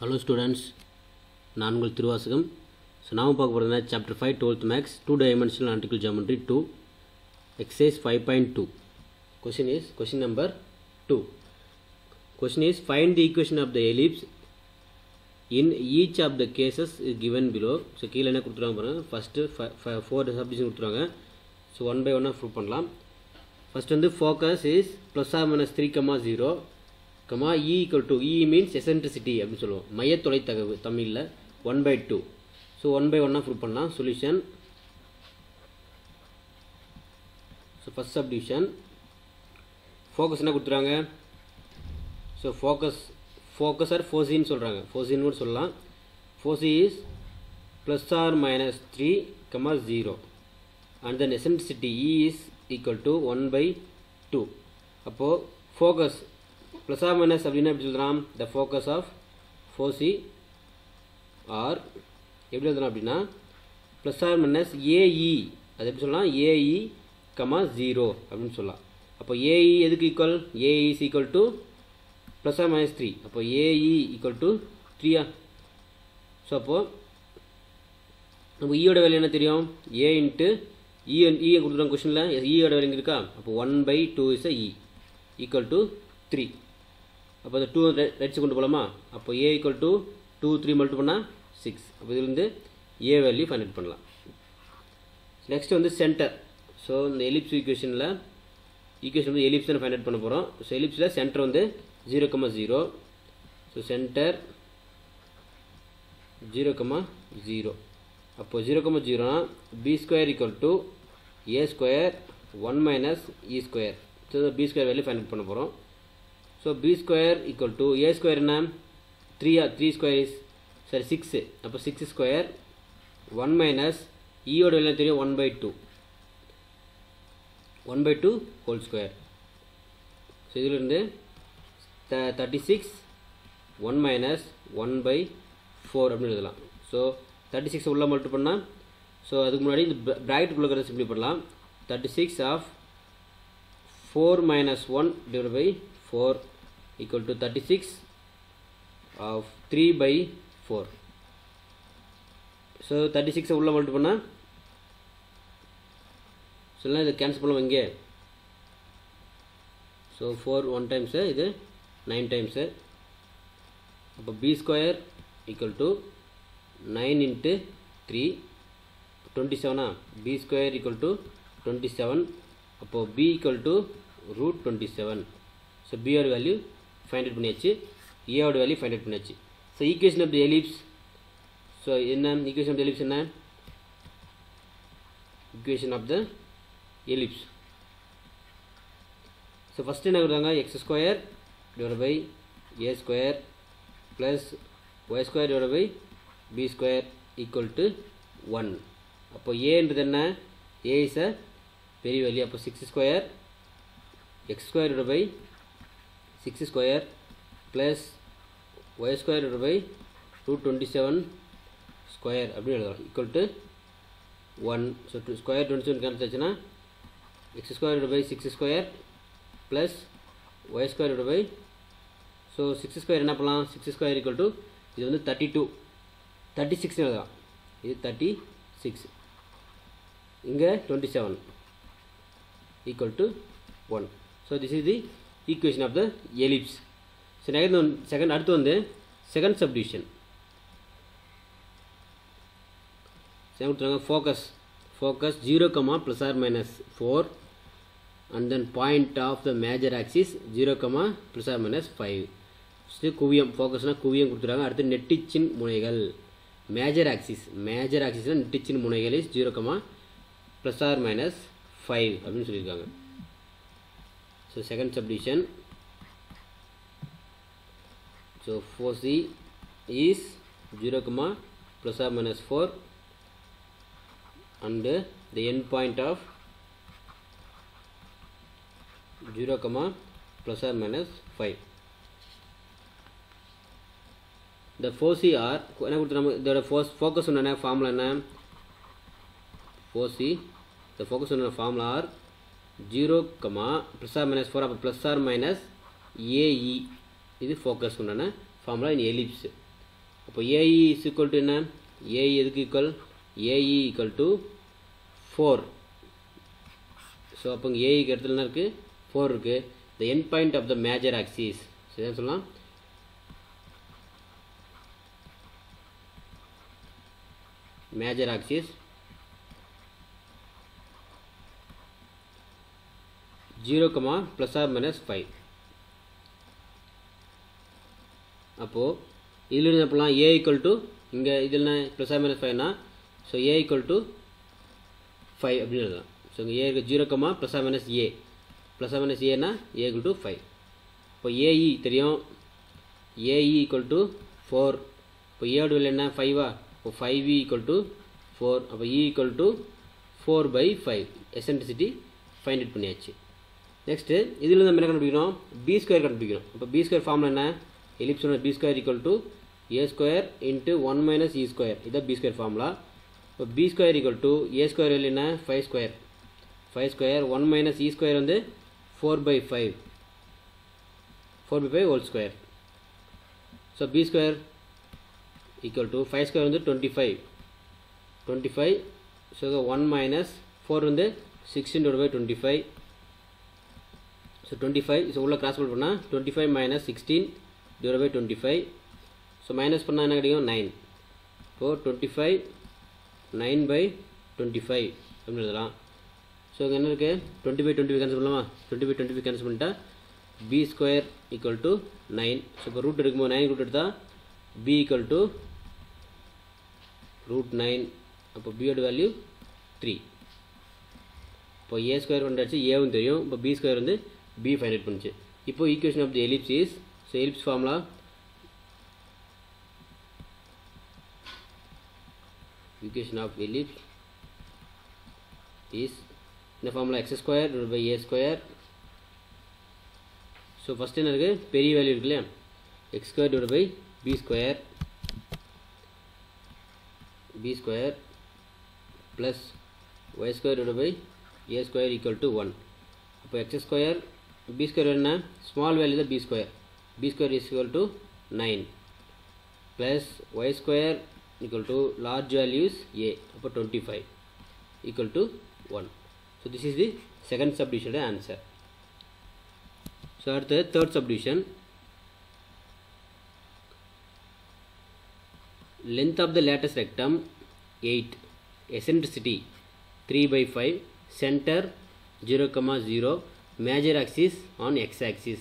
Hello students, நான் உங்கள் Thiruvasagam. So now பார்க்க போறதுனா chapter 5 12th max 2 dimensional analytical geometry 2 exercise 5.2. Question number 2. Question is find the equation of the ellipse in each of the cases is given below. So கீழ என்ன கொடுத்துறாங்க பாருங்க. First 4 subdivision கொடுத்துறாங்க. So one by one prove பண்ணலாம். First வந்து focus is plus or minus 3, 0 E equal to E means eccentricity அப்படின்னு சொல்லுவோம். மையத்தொலை தகவு தமிழில் 1/2. ஸோ 1 by 1 ப்ரூவ் பண்ணலாம். Solution. So first subdivision focus என்ன கொடுத்துறாங்க. ஸோ ஃபோக்கஸ் ஆர் ஃபோசின்னு சொல்கிறாங்க. ஃபோசின்னு கூட சொல்லலாம். Foci is plus or minus 3, 0 and then eccentricity E is equal to 1/2. அப்போது ஃபோக்கஸ் plus or minus அப்படின்னா எப்படி எழுதலாம். the focus of foci or எப்படி எழுதலாம் அப்படின்னா plus or minus AE அது எப்படி சொல்லலாம். AE, 0 அப்படின்னு சொல்லலாம். அப்போ AE எதுக்கு equal. AE is equal to plus or minus 3. அப்போ AE equal to 3. ஸோ அப்போது நம்ம ஈயோட வேல்யூ என்ன தெரியும். A இன்ட்டு E கொடுத்துருவாங்க கொஷனில். ஈயோட வேல்யூ இருக்கா. அப்போ 1/2 is a E equal to 3. அப்போ அந்த 2 ரைட்ஸ் கொண்டு போகலாமா. அப்போ A equal to 2, 3 மல்டிபிள் பண்ணால் 6. அப்போ இதுலேருந்து A வேல்யூ ஃபைண்ட் அவுட் பண்ணலாம். நெக்ஸ்ட் வந்து சென்டர். ஸோ இந்த எலிப்ஸ் ஈக்குவேஷன் வந்து எலிப்ஸ் தான் ஃபைண்ட் அவுட் பண்ண போகிறோம். ஸோ எலிப்ஸில் சென்டர் வந்து 0, 0. So centre 0, 0. அப்போது 0, 0னா B² equal to A² 1 minus E². So B² value find out பண்ண போகிறோம். So B² equal to A² என்ன 3 square is 6. அப்போ 6 square 1 minus E ஓட வேல்யூ தெரியும் 1/2 whole square. ஸோ இதிலிருந்து 36 1 minus 1/4 அப்படின்னு எழுதலாம். ஸோ 36 உள்ள மல்டிபிள் பண்ணால் ஸோ அதுக்கு முன்னாடி இந்த ப்ராக்கெட்டுக்குள்ளே இருக்கிறத சிம்பிளி பண்ணலாம். 36 of 4 minus 1 divided by 4 equal to 36 of 3/4. So 36 உள்ள மல்டிபிள் பண்ணா சொல்லலாம். இது கேன்சல் பண்ணலாம் இங்கே. ஸோ 4 1 times இது 9 times. அப்போ B² equal to 9 into 3 27. B² equal to 27. அப்போ B equal to √27. So B ஓட வேல்யூ ஃபைண்ட் அவுட் பண்ணியாச்சு. A ஓட வேல்யூ ஃபைண்ட் அவுட் பண்ணியாச்சு. So equation of the ellipse. So என்ன ஈக்குவேஷன் ஆஃப் தி எலிப்ஸ் என்ன. Equation of the ellipse. So first என்ன கொடுத்தாங்க. x² divided by A² plus y² divided by B² equal to 1. அப்போ ஏன்றது என்ன. A is a பெரிய value. அப்போ 6² x² divided by 6² plus y² divided by √27 square அப்படின்னு எழுதலாம். equal to 1. So square 27 cancel ஆச்சுன்னா x² divided by 6² plus y² divided by so 6² என்ன பண்ணலாம். 6² equal to இது வந்து 32 36 எழுதலாம். இது 36 இங்கே 27 equal to 1. So this is the equation of the ellipse. So second அடுத்து வந்து second subdivision. focus 0, plus or minus 4 and then point of the major axis 0, plus or minus 5. குவியம் ஃபோக்கஸ்னா குவியம் கொடுத்துறாங்க. அடுத்து நெட்டிச்சின் முனைகள் மேஜர் ஆக்சிஸ்னா நெட்டிச்சின் முனைகள் இஸ் 0, plus or minus 5 அப்படின்னு சொல்லியிருக்காங்க. So second subdivision. So foci is 0, plus or minus 4 and the end point of 0, plus or minus 5. the foci are என்ன கொடுத்துருக்காங்க. இதோட ஃபோக்கஸ் என்ன ஃபார்முலா என்ன. foci the focus on formula are 0, plus or minus 4. அப்போ plus or minus AE இது focus உண்டான formula in ellipse. அப்போ AE is equal to என்ன AE எதுக்கு equal AE equal to 4 so அப்போ இங்கே ஏக்கு இடத்துல என்ன இருக்குது 4 இருக்குது the end point of the major axis சரியா சொல்லலாம் major axis 0, plus or minus 5 அப்போ இதில் இருந்து அப்பலாம் a equal to இங்கே இதில் plus or minus 5 னா ஸோ a equal to 5 அப்படின்னு எழுதலாம் ஸோ இங்கே a இருக்கு 0, plus or minus a plus or minus a னா a equal to 5 இப்போ AE தெரியும் AE equal to 4 இப்போ a ஓட வேல்யூ என்ன 5 இப்போ 5e equal to 4 அப்போ e equal to 4/5 eccentricity find it பண்ணியாச்சு நெக்ஸ்ட்டு இதில் நம்ம என்ன கண்டுபிடிக்கணும் b ஸ்கொயர் கண்டுபிடிக்கணும் அப்போ b ஸ்கொயர் ஃபார்முலா என்ன ellipse b square equal to a square into 1 minus e square இதான் b ஸ்கொயர் ஃபார்முலா இப்போ b square equal to a square value என்ன 5 ஸ்கொயர் 1 மைனஸ் e ஸ்கொயர் வந்து 4/5 whole square so b square equal to 5 square வந்து 25 so 1 minus 4 வந்து 16/25 so 25 so உள்ள cross பண்ண பண்ணால் 25 minus 16/25 so minus பண்ணால் என்ன கிடைக்கும் 9 இப்போது 25 9/25 அப்படின்னு எழுதலாம் ஸோ இங்கே என்ன இருக்குது 20/25 கேன்சல் பண்ணலாமா 20/25 கேன்சல் பண்ணிட்டா b square equal to 9 so இப்போ ரூட் எடுக்கும்போது 9 ரூட் எடுத்தால் b equal to √9 அப்போ b ஓட வேல்யூ 3 இப்போ a ஸ்கொயர் கொண்டாச்சு ஏவும் தெரியும் இப்போ b ஸ்கொயர் வந்து b ஃபைண்ட் அவுட் பண்ணுச்சு இப்போ equation of the ellipse is so ellipse formula equation of ellipse is இந்த formula x square / a square so first என்ன இருக்குது பெரிய வேல்யூ இருக்கு இல்லையா x square / b square plus y square / a square equal to 1 அப்போ x square b square என்ன small value தான் b square is equal to 9 plus y square equal to large values a அப்போ 25 equal to 1 so this is the second subdivision answer so அடுத்து third subdivision length of the lattice rectum 8 eccentricity 3/5 center 0, major axis on x axis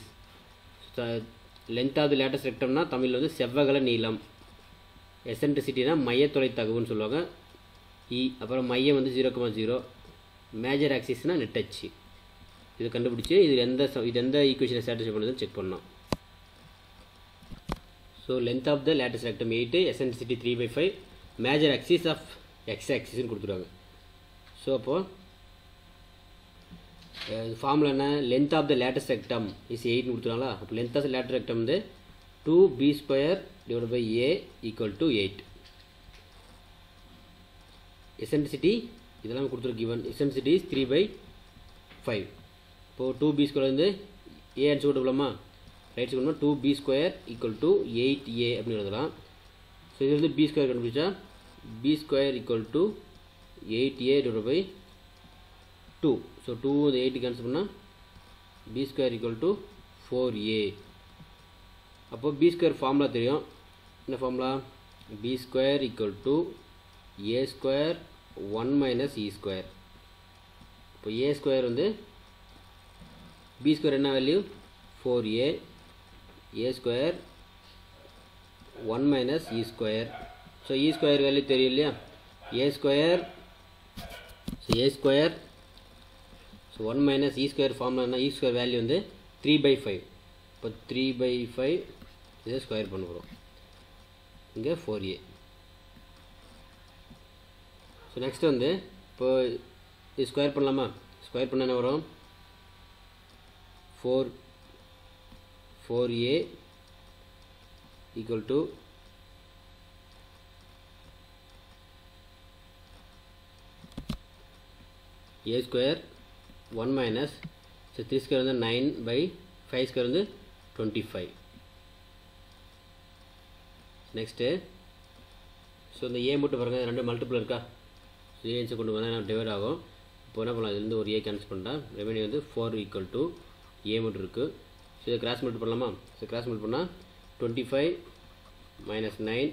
so length of the lattice rectum னா தமிழ்ல வந்து செவ்வகல நீளம் eccentricity னா மையத்தொலை தகவுன்னு சொல்லுவாங்க e அப்புறம் மையம் வந்து 0, major axis னா நெட்டச்சு இது கண்டுபிடிச்சு இது எந்த ஈக்குவேஷனை சாட்டிஸ்ஃபை பண்ணுதுன்னு செக் பண்ணலாம் so length of the lattice rectum 8 eccentricity 3/5 major axis of x axis னு கொடுத்துருவாங்க ஸோ அப்போது ஃபார்முலா என்ன length of the lattice rectum is 8 னு கொடுத்துருவாங்களா அப்போ length of the lattice rectum வந்து 2b square divided by a equal to 8 eccentricity இதெல்லாம் கொடுத்துருக்கு given eccentricity is 3/5 இப்போது 2b square வந்து a அடிச்சு கொடுக்கலாமா right side 2b square equal to 8a அப்படின்னு எழுதலாம் ஸோ இது வந்து b square கண்டுபிடிச்சா b square equal to 8a divided by 2 so 2 வந்து 8 கேன்சல் பண்ணால் b square equal to 4a அப்போ b square ஃபார்முலா தெரியும் என்ன formula b square equal to a square 1 minus e square இப்போ a square வந்து b square என்ன value 4a a square 1 minus e square so e square value தெரியும் இல்லையா a square so a square so 1 minus e square formula e square value வந்து 3/5 இப்போ 3/5 இதை square பண்ண போகிறோம் இங்கே 4a ஸோ நெக்ஸ்ட் வந்து இப்போ இது ஸ்கொயர் பண்ணலாமா ஸ்கொயர் பண்ண என்ன வரும் 4a equal to a square 1 minus so 3 square வந்து 9/5 square வந்து 25 next ஸோ இந்த ஏ மட்டும் பாருங்கள் ரெண்டு மல்டிபிள் இருக்கா, ஸோ ஏன்ஸை கொண்டு வந்தால் டிவைட் ஆகும். இப்போ என்ன பண்ணலாம், இதுலேருந்து ஒரு ஏ கேன்சல் பண்ணிட்டேன், ரெவென்யூ வந்து 4 ஈக்குவல் டு ஏ மட்டும் இருக்குது. ஸோ இதை கிராஸ் மல்டிபிள் பண்ணலாமா, ஸோ கிராஸ் மல்டிபிள் பண்ணால் 25 மைனஸ் 9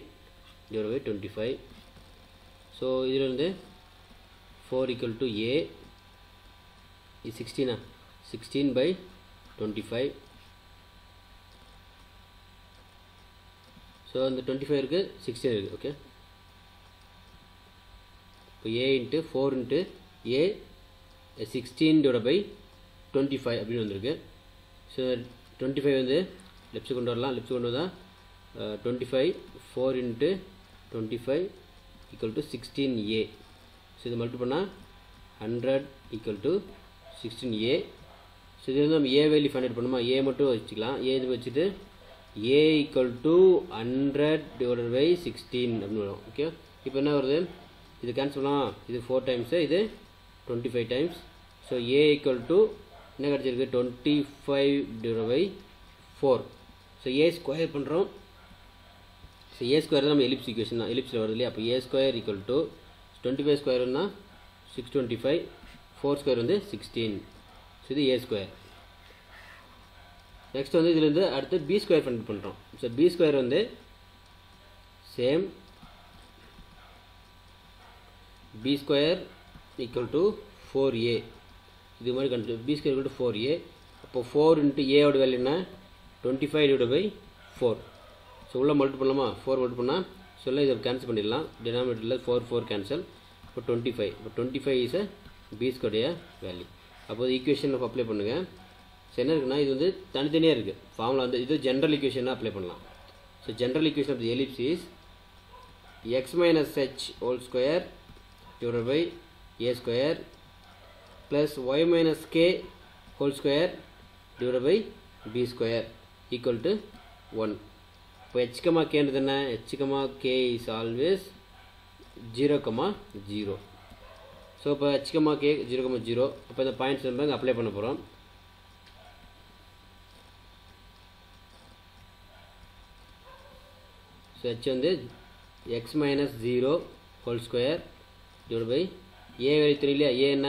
டிவைட் பை 25. ஸோ இதில் வந்து 4 ஈக்குவல் டு ஏ இது 16 16 by 25. ஸோ அந்த 25 இருக்குது 16 இருக்குது. ஓகே, இப்போ A into 4 into A 16 divide by 25 அப்படின்னு வந்திருக்கு. ஸோ 25 வந்து லெஃப்ட் கொண்டு வரலாம், லெஃப்ட் கொண்டு வந்தால் 25 4 into 25 equal to 16a. So இது மல்டிபிள் பண்ணால் 100 ஈக்குவல் டு 16a. ஸோ இது வந்து நம்ம ஏ வேல்யூ ஃபைண்ட் பண்ணுமா, ஏ மட்டும் வச்சுக்கலாம். ஏ இது வச்சுட்டு ஏ ஈக்குவல் டு 100 டிவைடட் பை 16 அப்படின்னு வரும். ஓகே, இப்போ என்ன வருது, இது கேன்சல் பண்ணலாம், இது 4 டைம்ஸு, இது 25 times. So a equal to என்ன கிடச்சிருக்கு 25 divide by 4. So a square பண்ணுறோம். ஸோ ஏ ஸ்கொயர் தான் நம்ம எலிப்ஸ் ஈக்குவேஷன் தான், எலிப்ஸில் வருது இல்லையா. அப்போ ஏ ஸ்கொயர் ஈக்குவல் டு 25 ஸ்கொயர்னா 625, 4 ஸ்கொயர் வந்து 16. ஸோ இது ஏ ஸ்கொயர். நெக்ஸ்ட் வந்து இதுலேருந்து அடுத்து பி ஸ்கொயர் ஃபைண்ட் பண்ணுறோம். ஸோ பி ஸ்கொயர் வந்து same b square equal to 4a. இது மாதிரி கண்டு B square equal to 4a. அப்போ 4 இன்ட்டு ஏவோட வேல்யூ என்ன 25 டிவைட் பை 4. ஸோ உள்ள மல்டிபிள் பண்ணலாமா, 4 மல்டிபிள் பண்ணால் சொல்ல இதை கேன்சல் பண்ணிடலாம், டினாமினேட்டரில் 4 கேன்சல். இப்போ 25, இப்போ 25 இஸ் பி ஸ்கொயருடைய வேல்யூ. அப்போது ஈக்குவேஷன் அப்ளை பண்ணுங்கள். ஸோ என்ன இருக்குன்னா இது வந்து தனித்தனியாக இருக்குது ஃபார்முலா வந்து, இது ஜென்ரல் ஈக்குவேஷனாக அப்ளை பண்ணலாம். So general equation of the ellipse is x minus h whole square divided by a square plus y minus k whole square divided by b square equal to 1. இப்போ h, k என்றது என்ன, h, k is always 0, 0. So இப்போ h, k 0, 0. இப்போ இந்த points நம்ம இங்கே apply பண்ண போகிறோம். ஸோ h வந்து x minus 0 whole square divided by a value தெரியல இல்லையா, a என்ன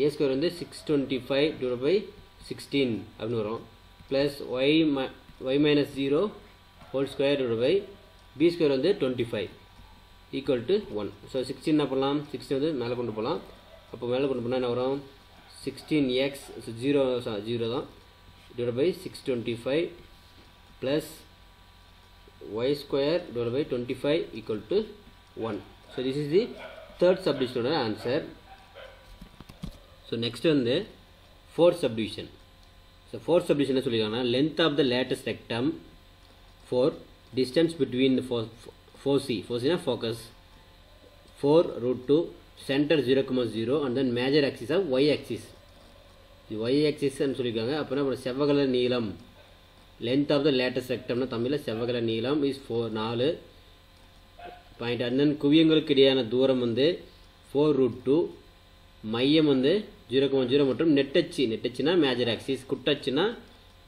a ஸ்கொயர் வந்து 625 divided by 16 அப்படின்னு வரும். Plus y minus 0 whole square divided by b square வந்து 25 ஈக்குவல் டு 1. ஸோ 16 என்ன பண்ணலாம், 16 வந்து மேலே கொண்டு போகலாம். அப்போ மேலே கொண்டு போனால் என்ன வரும் 16x 0 தான் divided by 625 plus y square divided by 25 equal to 1. So this is the third subdivision answer. So next one the fourth subdivision. So fourth subdivision என்ன சொல்லிருக்காங்கன்னா, length of the lattice rectum for distance between the foci na focus 4 root 2 center 0, 0 and then major axis of y axis. இது y axis ன்னு சொல்லிருக்காங்க. அப்பனா செவ்வகல நீளம் length of the lattice rectum னா தமிழ்ல செவ்வகல நீளம் is 4 point. and then குவியங்களுக்கு இடையான தூரம் வந்து 4 root 2, மையம் வந்து 0, 0 மற்றும் நெட்டச்சுனா மேஜர் ஆக்சிஸ், குட்டச்சுனா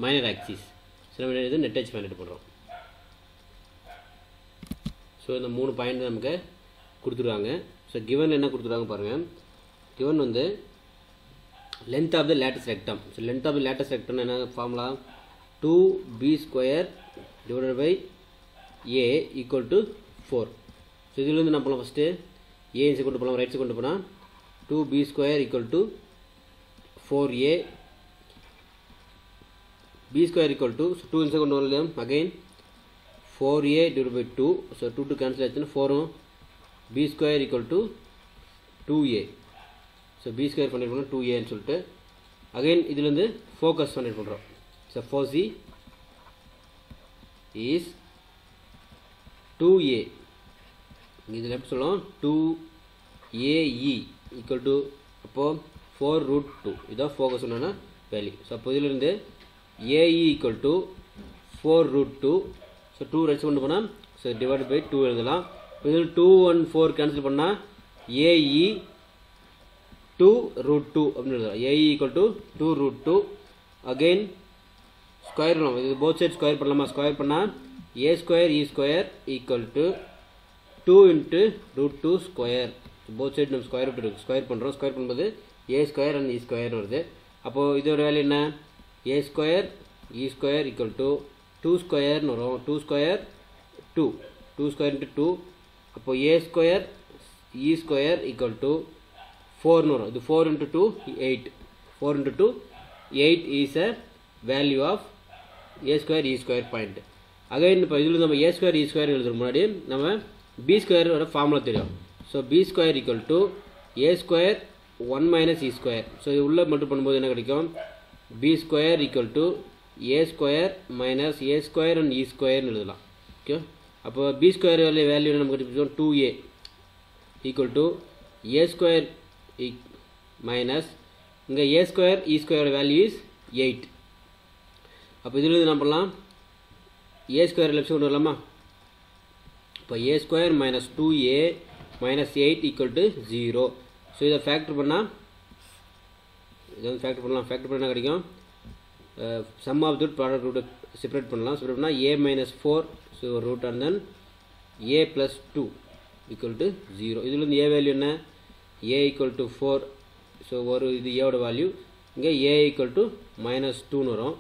மைனர் ஆக்சிஸ். ஸோ நம்ம இது நெட்டச்சு ஃபைண்ட் பண்ணுறோம். ஸோ இந்த 3 பாயிண்ட் நமக்கு கொடுத்துருவாங்க. ஸோ கிவன் என்ன கொடுத்துருவாங்க பாருங்கள். கிவன் வந்து length of the lattice rectum. So length of the lattice rectum என்ன formula 2b square divided by a equal to 4. So இதில் வந்து நம்ம பண்ணலாம் ஃபஸ்ட்டு a இன்ஸை கொண்டு போகலாம், ரைட் சைடு கொண்டு போனால் 2b square equal to 4a, b square equal to 2 இன்ஸை கொண்டு வரலாம் again 4a divided by 2. So 2 cancel ஆச்சுன்னா 4 b square equal to 2a. So b square பண்ணிட்டு போனால் 2aன்னு சொல்லிட்டு அகைன் இதில் வந்து ஃபோக்கஸ் பண்ணிட்டு பண்ணுறோம். So foci is 2a. இதில் எப்படி சொல்லலாம் 2ae equal to அப்போ 4 root 2 இதான் ஃபோக்கஸ் சொன்னா வேல்யூ. ஸோ அப்போ இதிலிருந்து ae equal to 4 root 2. So 2 right கொண்டு போனால் ஸோ டிவைட் பை 2 எழுதலாம். இதில் 2 1 4 கேன்சல் பண்ணால் ae 2 root 2 அப்படின்னு எழுதலாம். ae equal to 2 root 2 again square பண்ணலாம். இது போத் சைட் ஸ்கொயர் பண்ணலாமா, ஸ்கொயர் பண்ணால் a square e square equal to 2 into root 2 square. Both sides நம்ம ஸ்கொயர் ரூட் இருக்கு, ஸ்கொயர் பண்ணுறோம். ஸ்கொயர் பண்ணும்போது A square and E square வருது. அப்போது இதோட வேல்யூ என்ன? A square E square equal to 2 ஸ்கொயர்னு வரும். 2 ஸ்கொயர் 2, 2 ஸ்கொயர் இன்ட்டு 2. அப்போது A square E square equal to 4னு வரும். இது 4 into 2 8. 4 into 2 8 is a value of a square e square point. Again இப்போ இதில் நம்ம a square e square எழுதுறதுக்கு முன்னாடி நம்ம b square வர ஃபார்முலா தெரியும். So b square equal to a square 1 minus e square. So இது உள்ள மட்டும் பண்ணும்போது என்ன கிடைக்கும்? b square equal to a square minus a square and e square எழுதலாம். ஓகே, அப்போ b square வேல்யூ நமக்கு கிடைக்கும் 2a equal to a square minus இங்கே a square e square value is 8. அப்போ இதில் என்ன பண்ணலாம்? a square லெஃப்ட் சைடு வரலாமா? இப்போ a square minus 2a minus 8 equal to 0. So இதை ஃபேக்டர் பண்ணால் ஃபேக்டர் பண்ணால் கிடைக்கும் sum of root product root separate பண்ணலாம். செப்பரேட் பண்ணால் a minus 4 so root and then a plus 2 equal to 0. இதில் வந்து a வேல்யூ என்ன? a equal to 4. ஸோ ஒரு இது ஏவோட வேல்யூ. இங்கே a equal to minus 2னு வரும்.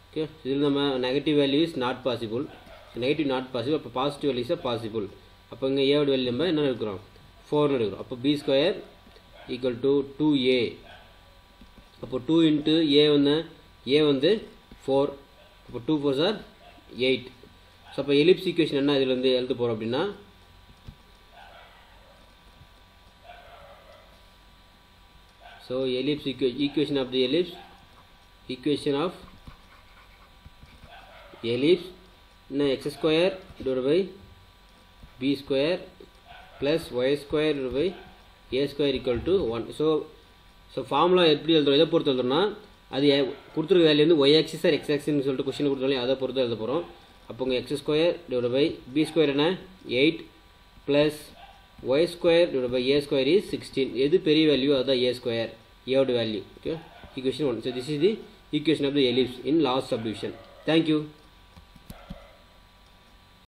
ஓகே, இதில் நம்ம negative value is not possible. Negative not possible. அப்போ பாசிட்டிவ் வேல்யூ இஸ் பாசிபிள். அப்போ இங்கே ஏவோட வேல்யூ நம்ம என்ன எடுக்கிறோம்? 4னு எடுக்கிறோம். அப்போ b square equal to 2a. அப்போ 2 இன்ட்டு a வந்து 4. அப்போ 2 4s are 8. ஸோ அப்போ எலிப்ஸ் ஈக்குவேஷன் என்ன இதில் வந்து எழுத போகிறோம் அப்படின்னா so ellipse equation of the ellipse x square divided by b square plus y square divided by a square equal to 1. so formula எப்படி எழுதுறோம்? எதை பொறுத்து எழுதுறோம்னா அது கொடுத்துருக்க வேல்யூ வந்து y axis or x axis னு சொல்லிட்டு क्वेश्चन கொடுத்தாலே அதை பொறுத்து எழுத போறோம். அப்போ இங்க x square divided by b square என்ன 8 plus y square divided by a square is 16. எது பெரிய வேல்யூ அதுதான் a square, a ஓட value. Okay, equation 1. so this is the equation of the ellipse in last subdivision. Thank you.